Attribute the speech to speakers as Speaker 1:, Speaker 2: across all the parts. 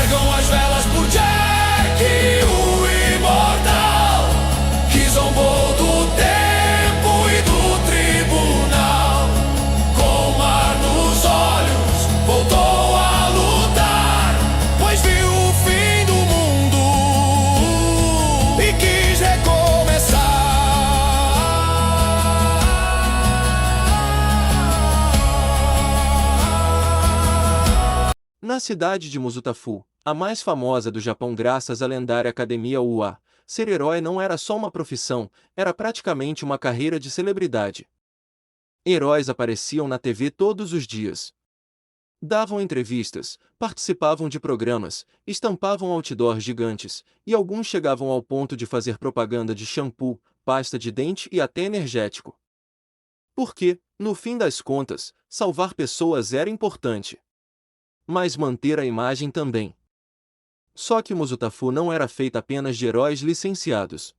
Speaker 1: Apagam as velas por Jack, o imortal, que zombou do tempo e do tribunal. Com o mar nos olhos, voltou a lutar, pois viu o fim do mundo e quis recomeçar.
Speaker 2: Na cidade de Muzutafu, a mais famosa do Japão graças à lendária Academia UA, ser herói não era só uma profissão, era praticamente uma carreira de celebridade. Heróis apareciam na TV todos os dias. Davam entrevistas, participavam de programas, estampavam outdoors gigantes, e alguns chegavam ao ponto de fazer propaganda de shampoo, pasta de dente e até energético. Porque, no fim das contas, salvar pessoas era importante. Mas manter a imagem também. Só que Muzutafu não era feita apenas de heróis licenciados.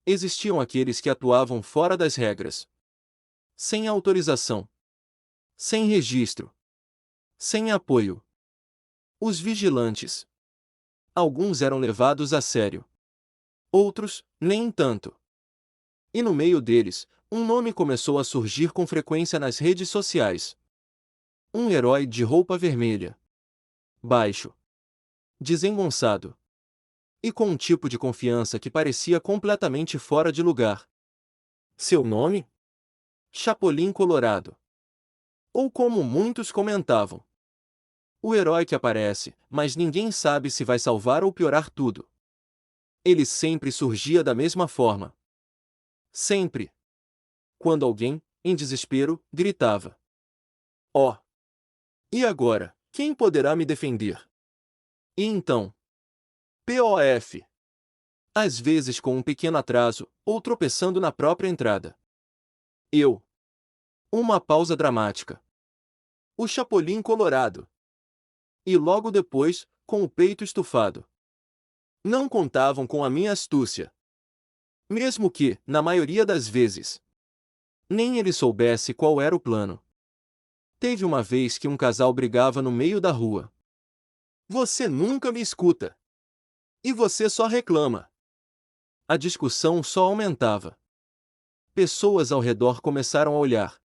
Speaker 2: Existiam aqueles que atuavam fora das regras. Sem autorização. Sem registro. Sem apoio. Os vigilantes. Alguns eram levados a sério. Outros, nem tanto. E no meio deles, um nome começou a surgir com frequência nas redes sociais. Um herói de roupa vermelha. Baixo. Desengonçado. E com um tipo de confiança que parecia completamente fora de lugar. Seu nome? Chapolin Colorado. Ou como muitos comentavam, o herói que aparece, mas ninguém sabe se vai salvar ou piorar tudo. Ele sempre surgia da mesma forma. Sempre. Quando alguém, em desespero, gritava: "Ó! E agora, quem poderá me defender?" E então? POF. Às vezes com um pequeno atraso, ou tropeçando na própria entrada. Eu. Uma pausa dramática. O Chapolin Colorado. E logo depois, com o peito estufado. Não contavam com a minha astúcia. Mesmo que, na maioria das vezes, nem ele soubesse qual era o plano. Teve uma vez que um casal brigava no meio da rua. "Você nunca me escuta. E você só reclama." A discussão só aumentava. Pessoas ao redor começaram a olhar.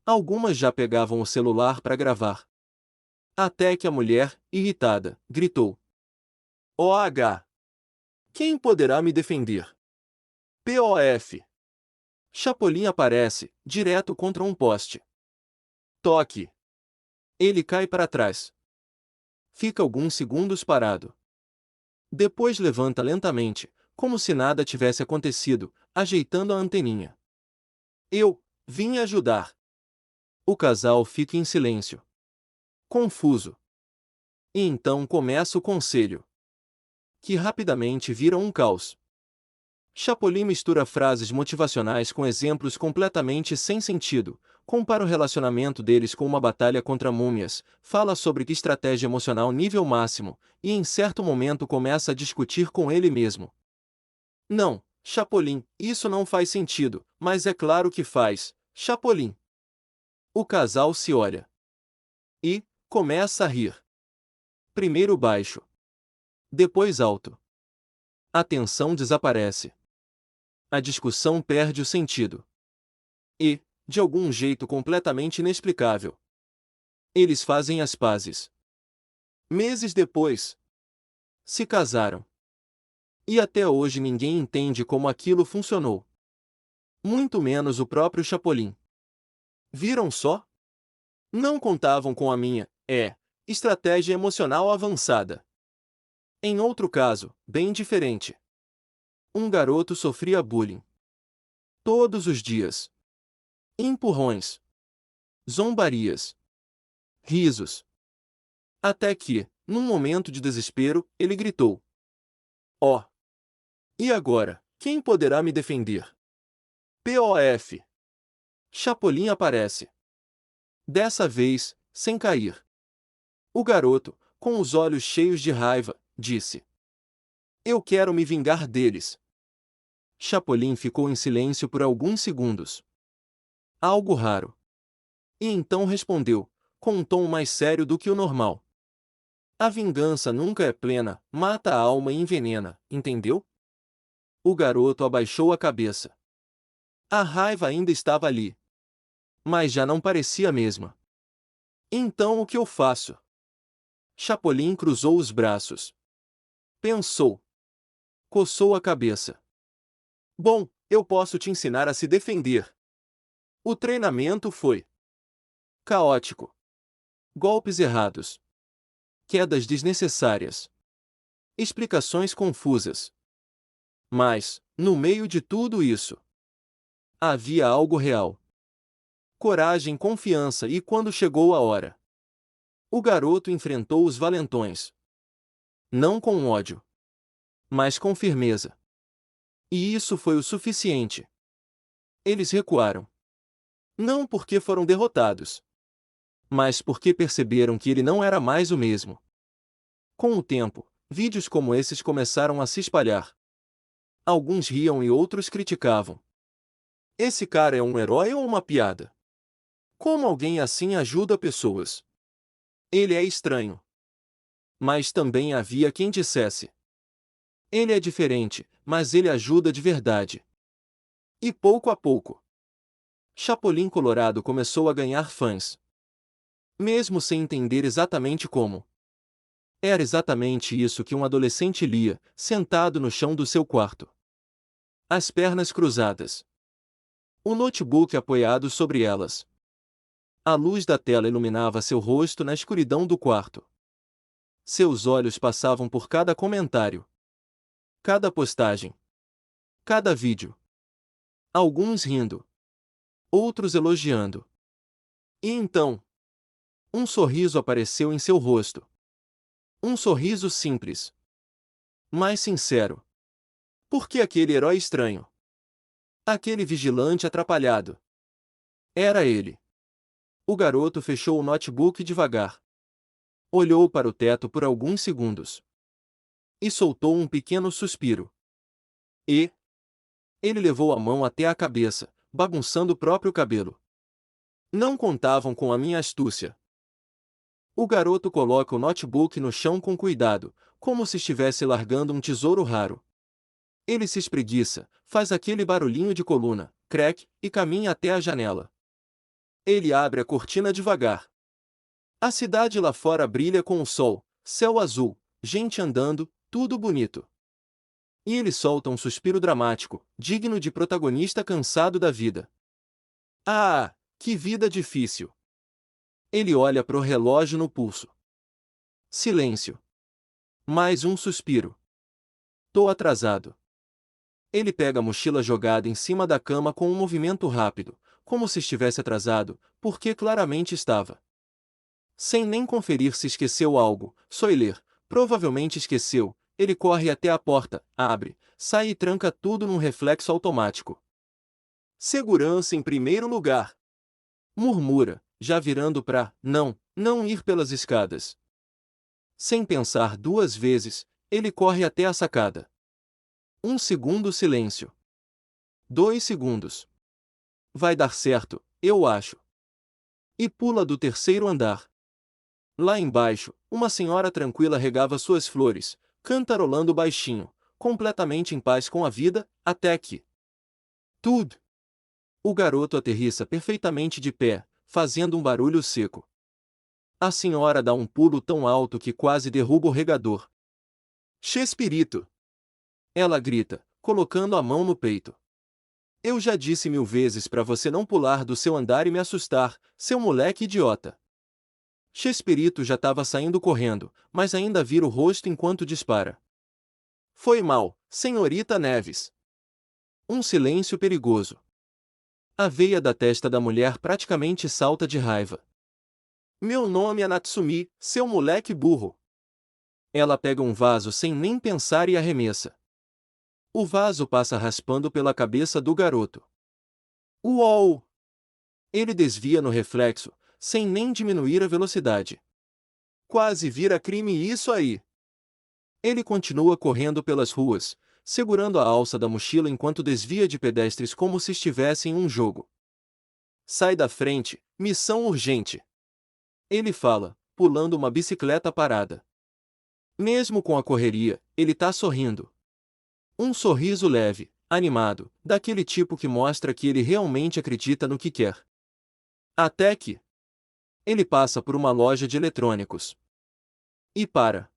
Speaker 2: Algumas já pegavam o celular para gravar. Até que a mulher, irritada, gritou: "OH! Quem poderá me defender?" POF. Chapolin aparece, direto contra um poste. Toque. Ele cai para trás. Fica alguns segundos parado. Depois levanta lentamente, como se nada tivesse acontecido, ajeitando a anteninha. Eu vim ajudar. O casal fica em silêncio. Confuso. E então começa o conselho, que rapidamente vira um caos. Chapolin mistura frases motivacionais com exemplos completamente sem sentido, compara o relacionamento deles com uma batalha contra múmias, fala sobre estratégia emocional nível máximo, e em certo momento começa a discutir com ele mesmo. "Não, Chapolin, isso não faz sentido, mas é claro que faz, Chapolin." O casal se olha. E começa a rir. Primeiro baixo. Depois alto. A tensão desaparece. A discussão perde o sentido. E, de algum jeito completamente inexplicável, eles fazem as pazes. Meses depois, se casaram. E até hoje ninguém entende como aquilo funcionou. Muito menos o próprio Chapolin. Viram só? Não contavam com a minha, estratégia emocional avançada. Em outro caso, bem diferente. Um garoto sofria bullying. Todos os dias. Empurrões. Zombarias. Risos. Até que, num momento de desespero, ele gritou: "Ó! E agora, quem poderá me defender?" POF. Chapolin aparece. Dessa vez, sem cair. O garoto, com os olhos cheios de raiva, disse: "Eu quero me vingar deles." Chapolin ficou em silêncio por alguns segundos. Algo raro. E então respondeu, com um tom mais sério do que o normal: A vingança nunca é plena, mata a alma e envenena, entendeu? O garoto abaixou a cabeça. A raiva ainda estava ali. Mas já não parecia a mesma. Então o que eu faço? Chapolin cruzou os braços. Pensou. Coçou a cabeça. Bom, eu posso te ensinar a se defender. O treinamento foi caótico. Golpes errados. Quedas desnecessárias. Explicações confusas. Mas, no meio de tudo isso, havia algo real. Coragem, confiança e quando chegou a hora, o garoto enfrentou os valentões. Não com ódio, mas com firmeza. E isso foi o suficiente. Eles recuaram. Não porque foram derrotados, mas porque perceberam que ele não era mais o mesmo. Com o tempo, vídeos como esses começaram a se espalhar. Alguns riam e outros criticavam. Esse cara é um herói ou uma piada? Como alguém assim ajuda pessoas? Ele é estranho. Mas também havia quem dissesse: ele é diferente, mas ele ajuda de verdade. E pouco a pouco, Chapolin Colorado começou a ganhar fãs. Mesmo sem entender exatamente como. Era exatamente isso que um adolescente lia, sentado no chão do seu quarto. As pernas cruzadas. O notebook apoiado sobre elas. A luz da tela iluminava seu rosto na escuridão do quarto. Seus olhos passavam por cada comentário, cada postagem, cada vídeo. Alguns rindo, outros elogiando. E então, um sorriso apareceu em seu rosto. Um sorriso simples, mas sincero. Por que aquele herói estranho? Aquele vigilante atrapalhado. Era ele. O garoto fechou o notebook devagar. Olhou para o teto por alguns segundos. E soltou um pequeno suspiro. E ele levou a mão até a cabeça, bagunçando o próprio cabelo. Não contavam com a minha astúcia. O garoto coloca o notebook no chão com cuidado, como se estivesse largando um tesouro raro. Ele se espreguiça, faz aquele barulhinho de coluna, crack, e caminha até a janela. Ele abre a cortina devagar. A cidade lá fora brilha com o sol, céu azul, gente andando, tudo bonito. E ele solta um suspiro dramático, digno de protagonista cansado da vida. Ah, que vida difícil! Ele olha pro relógio no pulso. Silêncio. Mais um suspiro. Tô atrasado. Ele pega a mochila jogada em cima da cama com um movimento rápido, como se estivesse atrasado, porque claramente estava. Sem nem conferir se esqueceu algo, Soiler, provavelmente esqueceu, ele corre até a porta, abre, sai e tranca tudo num reflexo automático. Segurança em primeiro lugar. Murmura, já virando pra não ir pelas escadas. Sem pensar duas vezes, ele corre até a sacada. 1 segundo silêncio. 2 segundos. Vai dar certo, eu acho. E pula do terceiro andar. Lá embaixo, uma senhora tranquila regava suas flores, cantarolando baixinho, completamente em paz com a vida, até que... Tudo! O garoto aterrissa perfeitamente de pé, fazendo um barulho seco. A senhora dá um pulo tão alto que quase derruba o regador. Chespirito! Ela grita, colocando a mão no peito. Eu já disse 1000 vezes pra você não pular do seu andar e me assustar, seu moleque idiota. Chespirito já estava saindo correndo, mas ainda vira o rosto enquanto dispara. Foi mal, senhorita Neves. Um silêncio perigoso. A veia da testa da mulher praticamente salta de raiva. Meu nome é Natsumi, seu moleque burro. Ela pega um vaso sem nem pensar e arremessa. O vaso passa raspando pela cabeça do garoto. Uou! Ele desvia no reflexo, sem nem diminuir a velocidade. Quase vira crime isso aí. Ele continua correndo pelas ruas, segurando a alça da mochila enquanto desvia de pedestres como se estivesse em um jogo. Sai da frente, missão urgente. Ele fala, pulando uma bicicleta parada. Mesmo com a correria, ele tá sorrindo. Um sorriso leve, animado, daquele tipo que mostra que ele realmente acredita no que quer. Até que ele passa por uma loja de eletrônicos. E para.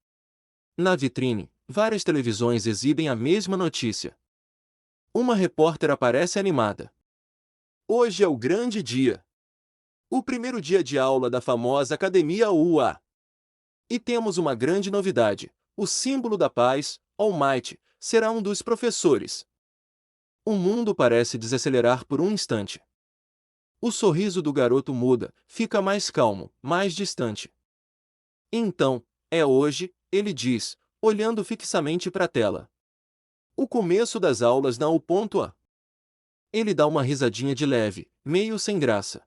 Speaker 2: Na vitrine, várias televisões exibem a mesma notícia. Uma repórter aparece animada. Hoje é o grande dia. O primeiro dia de aula da famosa Academia UA. E temos uma grande novidade. O símbolo da paz, All Might, será um dos professores. O mundo parece desacelerar por um instante. O sorriso do garoto muda, fica mais calmo, mais distante. Então, é hoje, ele diz, olhando fixamente para a tela. O começo das aulas na U.A. Ele dá uma risadinha de leve, meio sem graça.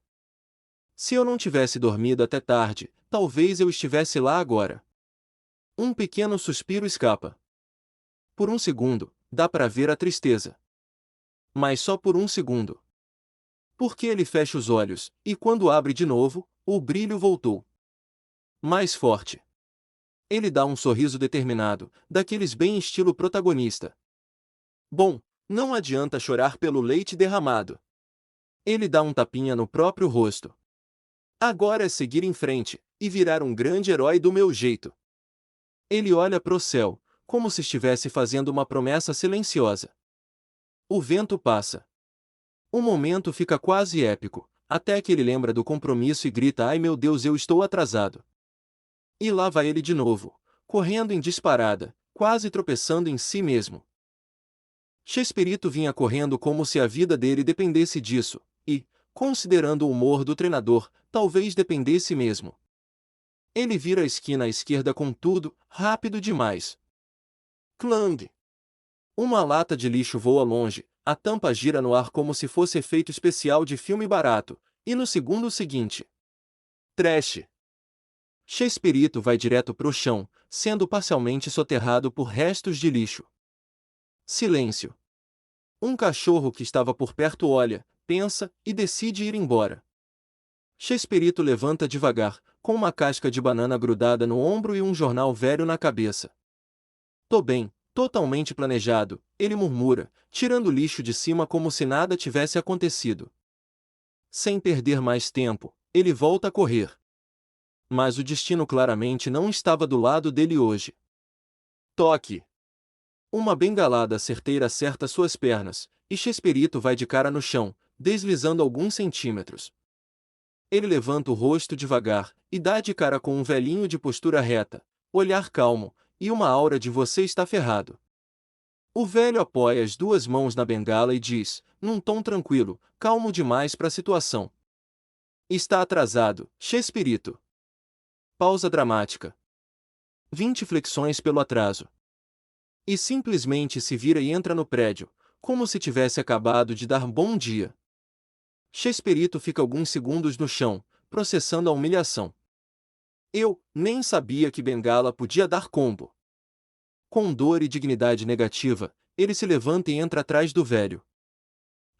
Speaker 2: Se eu não tivesse dormido até tarde, talvez eu estivesse lá agora. Um pequeno suspiro escapa. Por um segundo, dá para ver a tristeza. Mas só por um segundo. Porque ele fecha os olhos, e quando abre de novo, o brilho voltou. Mais forte. Ele dá um sorriso determinado, daqueles bem estilo protagonista. Bom, não adianta chorar pelo leite derramado. Ele dá um tapinha no próprio rosto. Agora é seguir em frente, e virar um grande herói do meu jeito. Ele olha pro céu, como se estivesse fazendo uma promessa silenciosa. O vento passa. O momento fica quase épico, até que ele lembra do compromisso e grita: "Ai meu Deus, eu estou atrasado." E lá vai ele de novo, correndo em disparada, quase tropeçando em si mesmo. Chespirito vinha correndo como se a vida dele dependesse disso, e, considerando o humor do treinador, talvez dependesse mesmo. Ele vira a esquina à esquerda com tudo, rápido demais. Clang! Uma lata de lixo voa longe, a tampa gira no ar como se fosse efeito especial de filme barato, e no segundo seguinte. Trash! Chespirito vai direto pro chão, sendo parcialmente soterrado por restos de lixo. Silêncio. Um cachorro que estava por perto olha, pensa, e decide ir embora. Chespirito levanta devagar, com uma casca de banana grudada no ombro e um jornal velho na cabeça. "Tô bem, totalmente planejado", ele murmura, tirando o lixo de cima como se nada tivesse acontecido. Sem perder mais tempo, ele volta a correr. Mas o destino claramente não estava do lado dele hoje. Toque! Uma bengalada certeira acerta suas pernas, e Chespirito vai de cara no chão, deslizando alguns centímetros. Ele levanta o rosto devagar, e dá de cara com um velhinho de postura reta, olhar calmo, e uma aura de "você está ferrado." O velho apoia as duas mãos na bengala e diz, num tom tranquilo, calmo demais para a situação: "Está atrasado, Chespirito." Pausa dramática. 20 flexões pelo atraso. E simplesmente se vira e entra no prédio, como se tivesse acabado de dar bom dia. Chespirito fica alguns segundos no chão, processando a humilhação. Eu nem sabia que bengala podia dar combo. Com dor e dignidade negativa, ele se levanta e entra atrás do velho.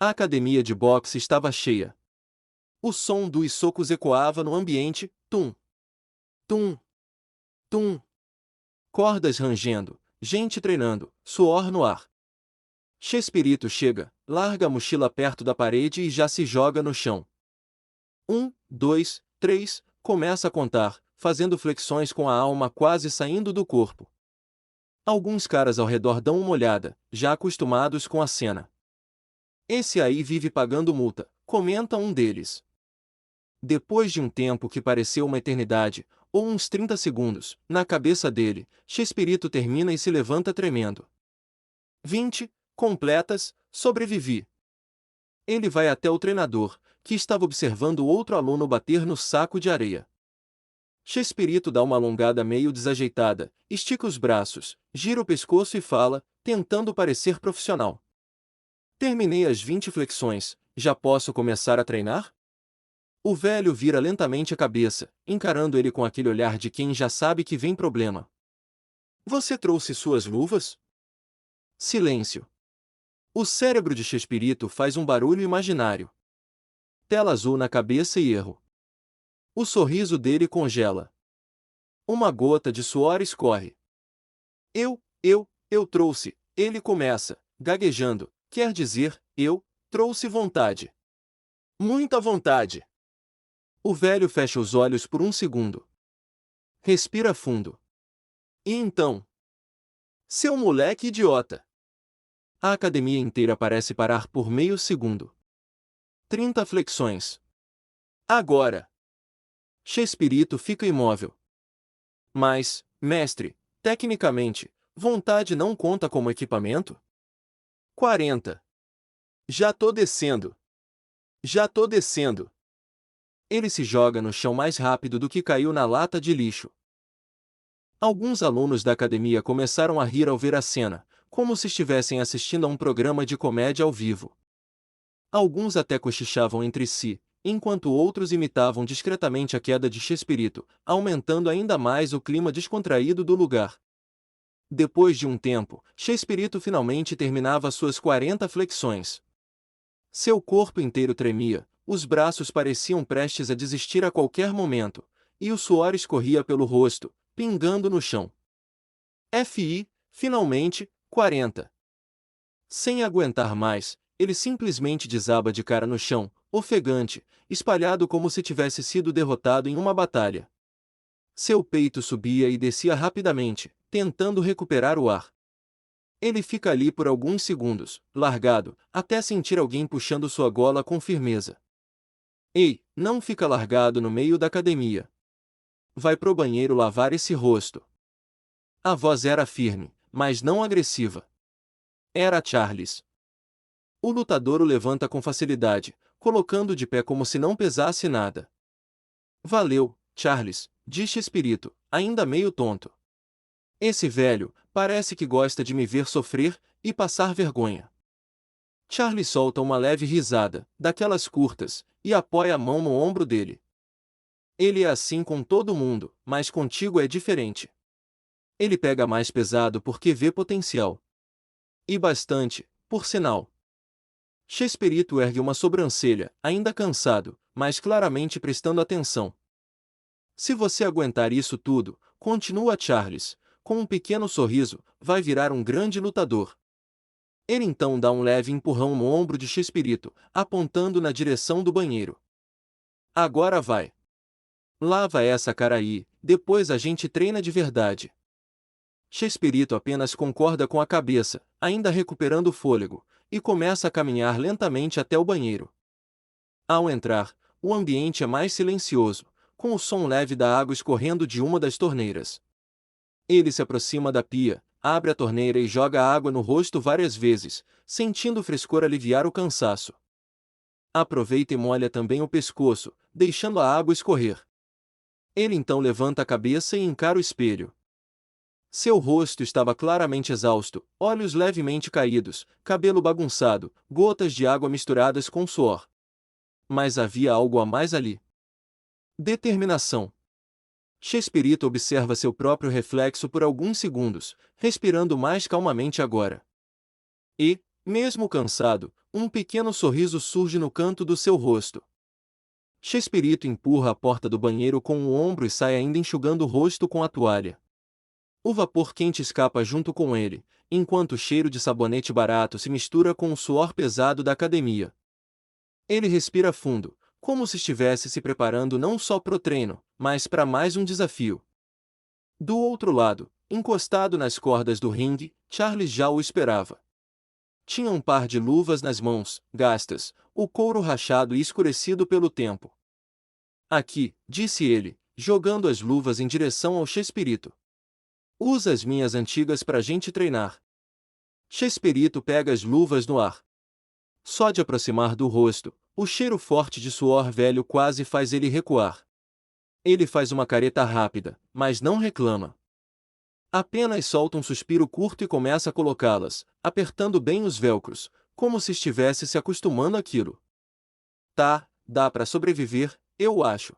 Speaker 2: A academia de boxe estava cheia. O som dos socos ecoava no ambiente, tum, tum, tum. Cordas rangendo, gente treinando, suor no ar. Chespirito chega, larga a mochila perto da parede e já se joga no chão. 1, 2, 3, começa a contar, fazendo flexões com a alma quase saindo do corpo. Alguns caras ao redor dão uma olhada, já acostumados com a cena. "Esse aí vive pagando multa", comenta um deles. Depois de um tempo que pareceu uma eternidade, ou uns 30 segundos, na cabeça dele, Chespirito termina e se levanta tremendo. 20, completas, sobrevivi. Ele vai até o treinador, que estava observando outro aluno bater no saco de areia. Chespirito dá uma alongada meio desajeitada, estica os braços, gira o pescoço e fala, tentando parecer profissional: "Terminei as 20 flexões, já posso começar a treinar?" O velho vira lentamente a cabeça, encarando ele com aquele olhar de quem já sabe que vem problema. "Você trouxe suas luvas?" Silêncio. O cérebro de Chespirito faz um barulho imaginário. Tela azul na cabeça e erro. O sorriso dele congela. Uma gota de suor escorre. Eu trouxe, ele começa, gaguejando, quer dizer, eu trouxe vontade. Muita vontade. O velho fecha os olhos por um segundo. Respira fundo. E então? Seu moleque idiota! A academia inteira parece parar por meio segundo. 30 flexões. Agora! Chespirito fica imóvel. Mas, mestre, tecnicamente, vontade não conta como equipamento? 40. Já tô descendo. Já tô descendo. Ele se joga no chão mais rápido do que caiu na lata de lixo. Alguns alunos da academia começaram a rir ao ver a cena, como se estivessem assistindo a um programa de comédia ao vivo. Alguns até cochichavam entre si, enquanto outros imitavam discretamente a queda de Chespirito, aumentando ainda mais o clima descontraído do lugar. Depois de um tempo, Chespirito finalmente terminava suas 40 flexões. Seu corpo inteiro tremia, os braços pareciam prestes a desistir a qualquer momento, e o suor escorria pelo rosto, pingando no chão. Finalmente, 40. Sem aguentar mais, ele simplesmente desaba de cara no chão, ofegante, espalhado como se tivesse sido derrotado em uma batalha. Seu peito subia e descia rapidamente, tentando recuperar o ar. Ele fica ali por alguns segundos, largado, até sentir alguém puxando sua gola com firmeza. Ei, não fica largado no meio da academia. Vai pro banheiro lavar esse rosto. A voz era firme, mas não agressiva. Era Charles. O lutador o levanta com facilidade, colocando de pé como se não pesasse nada. Valeu, Charles, diz Chespirito, ainda meio tonto. Esse velho, parece que gosta de me ver sofrer e passar vergonha. Charles solta uma leve risada, daquelas curtas, e apoia a mão no ombro dele. Ele é assim com todo mundo, mas contigo é diferente. Ele pega mais pesado porque vê potencial. E bastante, por sinal. Chespirito ergue uma sobrancelha, ainda cansado, mas claramente prestando atenção. Se você aguentar isso tudo, continua Charles, com um pequeno sorriso, vai virar um grande lutador. Ele então dá um leve empurrão no ombro de Chespirito, apontando na direção do banheiro. Agora vai. Lava essa cara aí, depois a gente treina de verdade. Chespirito apenas concorda com a cabeça, ainda recuperando o fôlego, e começa a caminhar lentamente até o banheiro. Ao entrar, o ambiente é mais silencioso, com o som leve da água escorrendo de uma das torneiras. Ele se aproxima da pia, abre a torneira e joga a água no rosto várias vezes, sentindo o frescor aliviar o cansaço. Aproveita e molha também o pescoço, deixando a água escorrer. Ele então levanta a cabeça e encara o espelho. Seu rosto estava claramente exausto, olhos levemente caídos, cabelo bagunçado, gotas de água misturadas com suor. Mas havia algo a mais ali. Determinação. Chespirito observa seu próprio reflexo por alguns segundos, respirando mais calmamente agora. E, mesmo cansado, um pequeno sorriso surge no canto do seu rosto. Chespirito empurra a porta do banheiro com o ombro e sai ainda enxugando o rosto com a toalha. O vapor quente escapa junto com ele, enquanto o cheiro de sabonete barato se mistura com o suor pesado da academia. Ele respira fundo, como se estivesse se preparando não só para o treino, mas para mais um desafio. Do outro lado, encostado nas cordas do ringue, Charles já o esperava. Tinha um par de luvas nas mãos, gastas, o couro rachado e escurecido pelo tempo. Aqui, disse ele, jogando as luvas em direção ao Chespirito. Usa as minhas antigas pra gente treinar. Chespirito pega as luvas no ar. Só de aproximar do rosto, o cheiro forte de suor velho quase faz ele recuar. Ele faz uma careta rápida, mas não reclama. Apenas solta um suspiro curto e começa a colocá-las, apertando bem os velcros, como se estivesse se acostumando àquilo. Tá, dá pra sobreviver, eu acho.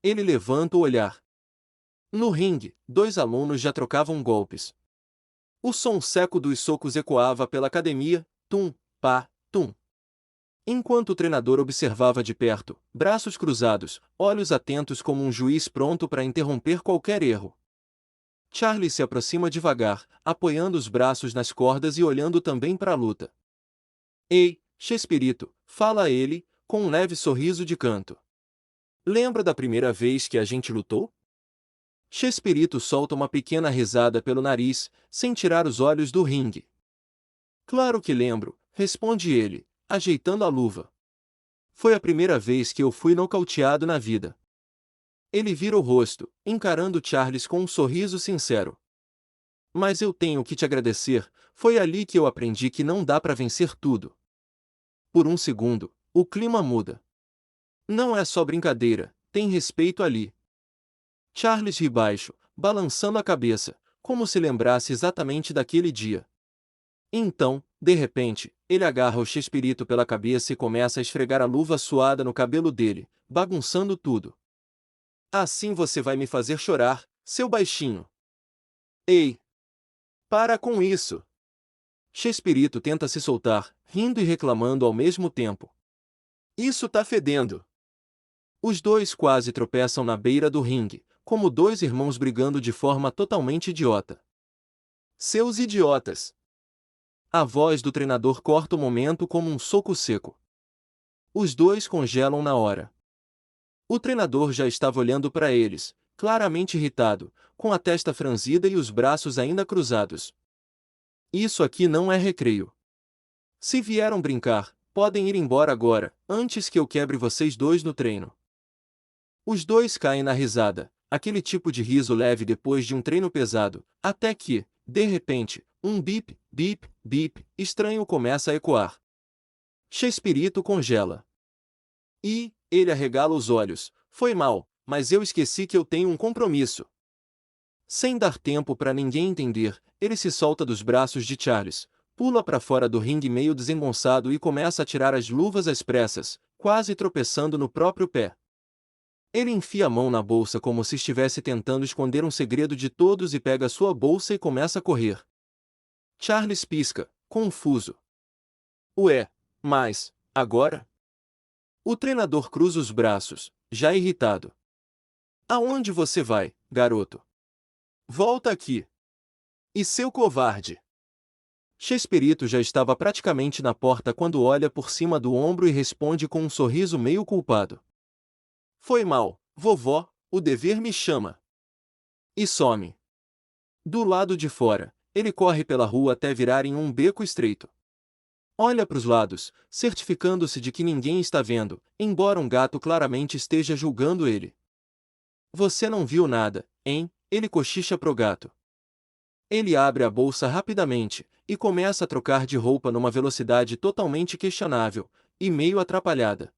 Speaker 2: Ele levanta o olhar. No ringue, 2 alunos já trocavam golpes. O som seco dos socos ecoava pela academia, tum, pá, tum. Enquanto o treinador observava de perto, braços cruzados, olhos atentos como um juiz pronto para interromper qualquer erro. Charles se aproxima devagar, apoiando os braços nas cordas e olhando também para a luta. Ei, Chespirito, fala ele, com um leve sorriso de canto. Lembra da primeira vez que a gente lutou? Chespirito solta uma pequena risada pelo nariz, sem tirar os olhos do ringue. Claro que lembro, responde ele, ajeitando a luva. Foi a primeira vez que eu fui nocauteado na vida. Ele vira o rosto, encarando Charles com um sorriso sincero. Mas eu tenho que te agradecer, foi ali que eu aprendi que não dá para vencer tudo. Por um segundo, o clima muda. Não é só brincadeira, tem respeito ali. Charles ri baixo, balançando a cabeça, como se lembrasse exatamente daquele dia. Então, de repente, ele agarra o Chespirito pela cabeça e começa a esfregar a luva suada no cabelo dele, bagunçando tudo. Assim você vai me fazer chorar, seu baixinho. Ei! Para com isso! Chespirito tenta se soltar, rindo e reclamando ao mesmo tempo. Isso tá fedendo! Os dois quase tropeçam na beira do ringue, como dois irmãos brigando de forma totalmente idiota. Seus idiotas! A voz do treinador corta o momento como um soco seco. Os dois congelam na hora. O treinador já estava olhando para eles, claramente irritado, com a testa franzida e os braços ainda cruzados. Isso aqui não é recreio. Se vieram brincar, podem ir embora agora, antes que eu quebre vocês dois no treino. Os dois caem na risada, aquele tipo de riso leve depois de um treino pesado, até que, de repente, um bip, bip, bip, estranho começa a ecoar. Chespirito congela. E, ele arregala os olhos, foi mal, mas eu esqueci que eu tenho um compromisso. Sem dar tempo para ninguém entender, ele se solta dos braços de Charles, pula para fora do ringue meio desengonçado e começa a tirar as luvas às pressas, quase tropeçando no próprio pé. Ele enfia a mão na bolsa como se estivesse tentando esconder um segredo de todos e pega sua bolsa e começa a correr. Charles pisca, confuso. Ué, mas, agora? O treinador cruza os braços, já irritado. Aonde você vai, garoto? Volta aqui! E seu covarde! Chespirito já estava praticamente na porta quando olha por cima do ombro e responde com um sorriso meio culpado. Foi mal, vovó, o dever me chama. E some. Do lado de fora, ele corre pela rua até virar em um beco estreito. Olha para os lados, certificando-se de que ninguém está vendo, embora um gato claramente esteja julgando ele. Você não viu nada, hein? Ele cochicha pro gato. Ele abre a bolsa rapidamente, e começa a trocar de roupa numa velocidade totalmente questionável, e meio atrapalhada.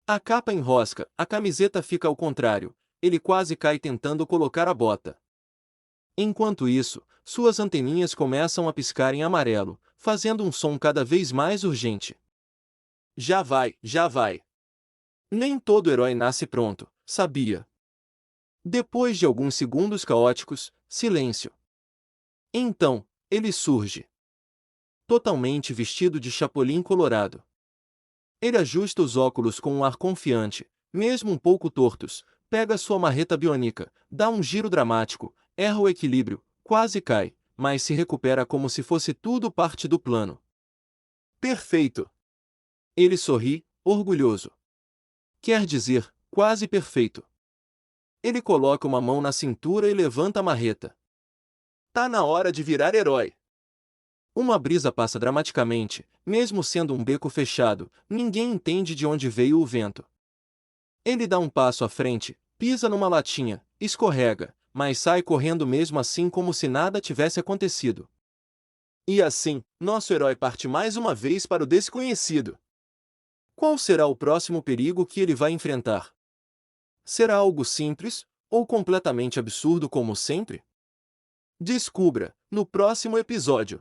Speaker 2: A capa enrosca, a camiseta fica ao contrário, ele quase cai tentando colocar a bota. Enquanto isso, suas anteninhas começam a piscar em amarelo, fazendo um som cada vez mais urgente. Já vai, já vai. Nem todo herói nasce pronto, sabia? Depois de alguns segundos caóticos, silêncio. Então, ele surge. Totalmente vestido de chapolim colorado. Ele ajusta os óculos com um ar confiante, mesmo um pouco tortos, pega sua marreta biônica, dá um giro dramático, erra o equilíbrio, quase cai, mas se recupera como se fosse tudo parte do plano. Perfeito! Ele sorri, orgulhoso. Quer dizer, quase perfeito. Ele coloca uma mão na cintura e levanta a marreta. Tá na hora de virar herói. Uma brisa passa dramaticamente, mesmo sendo um beco fechado, ninguém entende de onde veio o vento. Ele dá um passo à frente, pisa numa latinha, escorrega, mas sai correndo mesmo assim como se nada tivesse acontecido. E assim, nosso herói parte mais uma vez para o desconhecido. Qual será o próximo perigo que ele vai enfrentar? Será algo simples, ou completamente absurdo como sempre? Descubra, no próximo episódio.